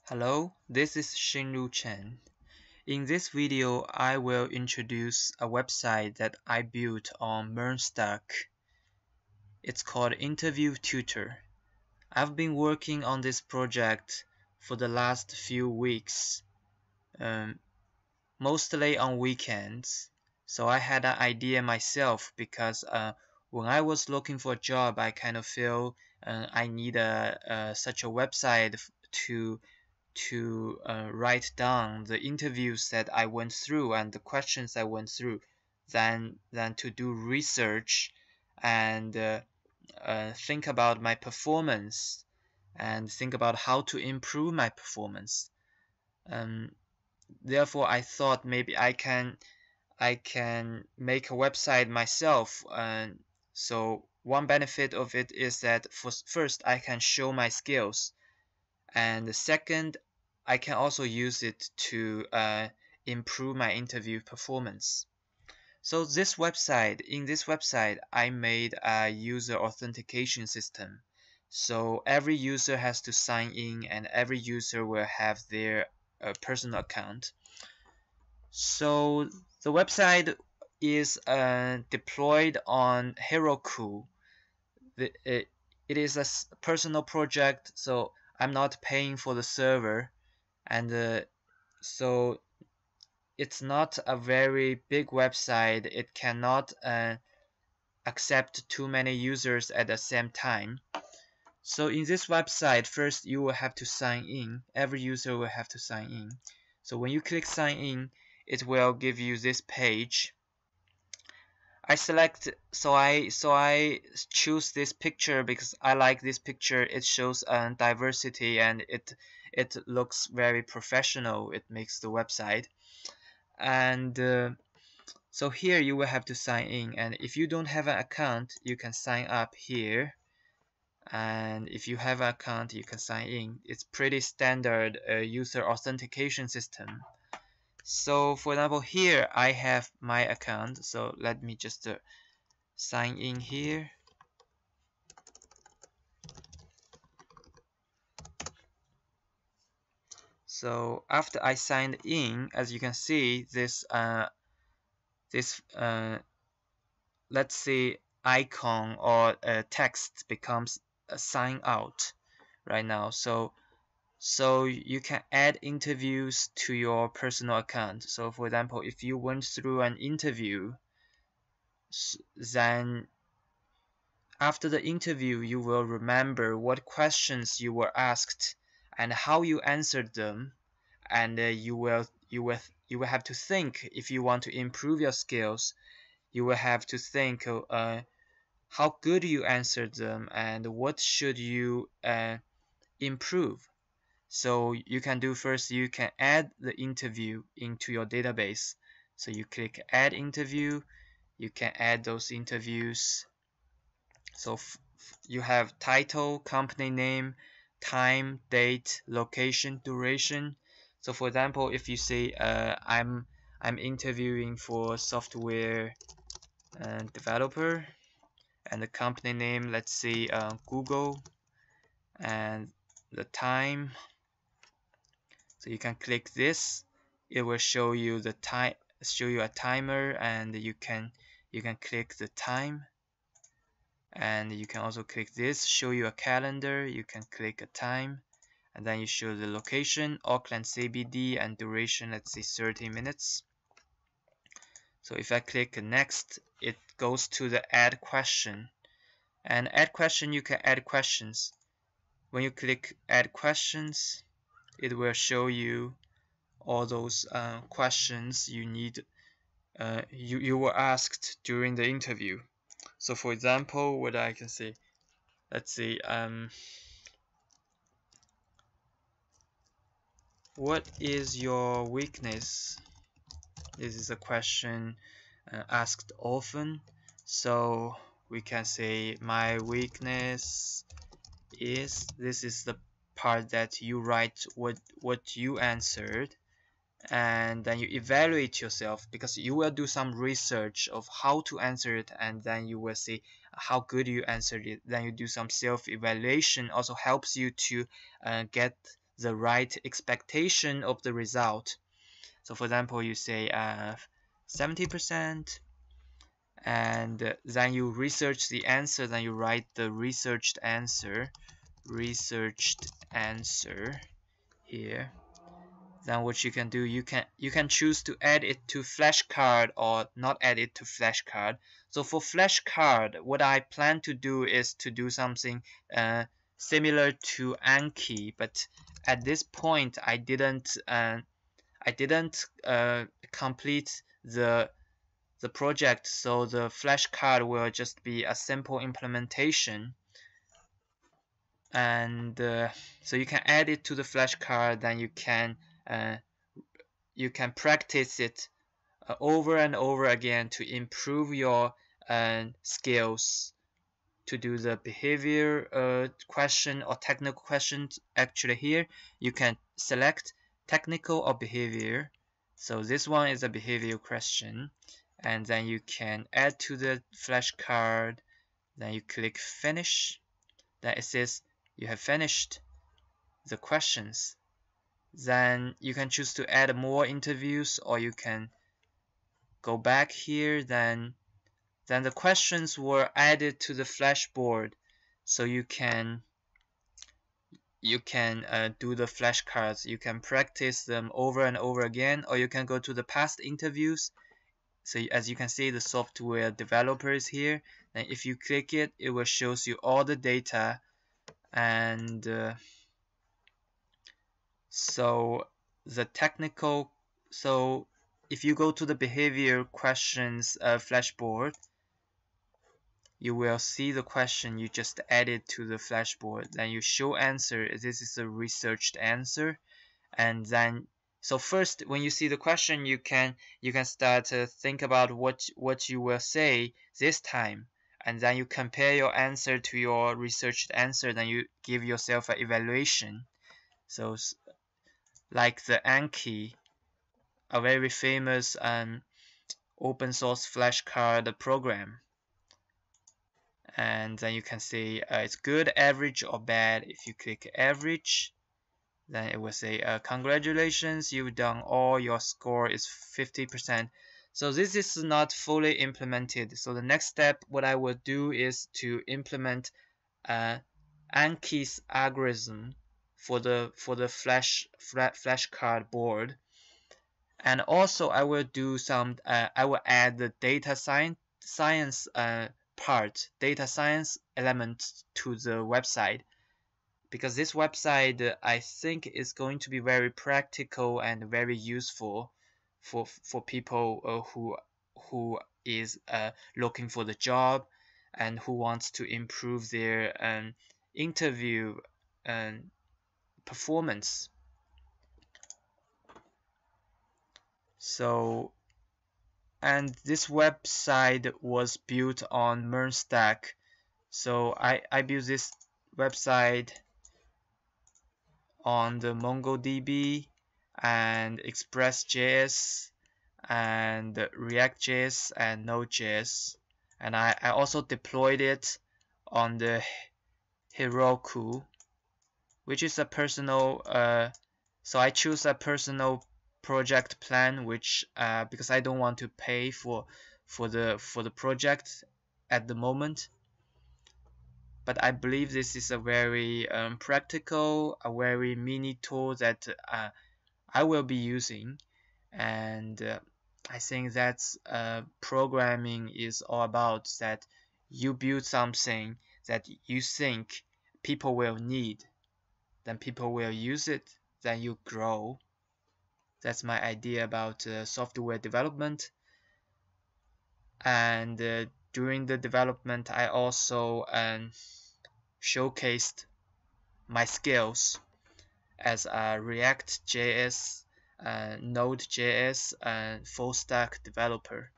Hello, this is Xinru Chen. In this video, I will introduce a website that I built on MERN stack. It's called Interview Tutor. I've been working on this project for the last few weeks, mostly on weekends. So I had an idea myself because when I was looking for a job, I kind of feel I need such a website to write down the interviews that I went through and the questions I went through than to do research and think about my performance and think about how to improve my performance. Therefore, I thought maybe I can make a website myself. So one benefit of it is that first I can show my skills, and the second, I can also use it to improve my interview performance. So in this website, I made a user authentication system. So every user has to sign in, and every user will have their personal account. So the website is deployed on Heroku. It is a personal project, so I'm not paying for the server, and so it's not a very big website. It cannot accept too many users at the same time. So in this website, first you will have to sign in. Every user will have to sign in. So when you click sign in, it will give you this page. I choose this picture because I like this picture. It shows diversity, and it looks very professional. It makes the website. And so here you will have to sign in, and if you don't have an account, you can sign up here, and if you have an account, you can sign in. It's pretty standard user authentication system. So for example, here I have my account, so let me just sign in here. So after I signed in, as you can see, this let's say icon or text becomes a sign out right now. So you can add interviews to your personal account. So for example, if you went through an interview, then after the interview you will remember what questions you were asked and how you answered them, and you will have to think. If you want to improve your skills, you will have to think how good you answered them and what should you improve. So you can do first, you can add the interview into your database. So you click add interview, you can add those interviews. So you have title, company name, time, date, location, duration. So for example, if you say I'm interviewing for software developer, and the company name, let's say Google, and the time, so you can click this. It will show you the time, show you a timer, and you can click the time, and you can also click this, show you a calendar. You can click a time, and then you show the location, Auckland CBD, and duration, let's say 30 minutes. So if I click next, it goes to the add question, and add question, you can add questions. When you click add questions, it will show you all those questions you need you were asked during the interview. So for example, what I can say, let's see, what is your weakness? This is a question asked often. So we can say my weakness is, this is the part that you write what you answered, and then you evaluate yourself because you will do some research of how to answer it, and then you will see how good you answered it. Then you do some self-evaluation, also helps you to get the right expectation of the result. So for example, you say 70%, and then you research the answer, then you write the researched answer here. Then what you can do, you can choose to add it to flashcard or not add it to flashcard. So for flashcard, what I plan to do is to do something similar to Anki, but at this point I didn't complete the project, so the flashcard will just be a simple implementation. And so you can add it to the flashcard, then you can practice it over and over again to improve your skills to do the behavior question or technical questions. Actually here you can select technical or behavior. So this one is a behavior question, and then you can add to the flashcard, then you click finish, then it says you have finished the questions. Then you can choose to add more interviews, or you can go back here. Then the questions were added to the flashboard, so you can do the flashcards. You can practice them over and over again, or you can go to the past interviews. So as you can see, the software developer is here, and if you click it, it will show you all the data. And so the technical, so if you go to the behavior questions flashboard, you will see the question you just added to the flashboard. Then you show answer. This is a researched answer. And then so first, when you see the question, you can start to think about what you will say this time, and then you compare your answer to your researched answer. Then you give yourself an evaluation. So like the Anki, a very famous open source flashcard program. And then you can say it's good, average, or bad. If you click average, then it will say congratulations, you've done all, your score is 50%. So this is not fully implemented. So the next step, what I will do is to implement Anki's algorithm for the flashcard board. And also I will do some I will add the data science part, data science element to the website, because this website I think is going to be very practical and very useful for people who is looking for the job and who wants to improve their interview performance. So, and this website was built on MERN stack. So I built this website on the MongoDB and Express.js and React.js and Node.js, and I also deployed it on the Heroku, which is a personal so I choose a personal project plan, which because I don't want to pay for the project at the moment. But I believe this is a very practical, a very mini tool that I will be using. And I think that's programming is all about, that you build something that you think people will need, then people will use it, then you grow. That's my idea about software development. And during the development, I also showcased my skills as a React.js, Node.js, and full stack developer.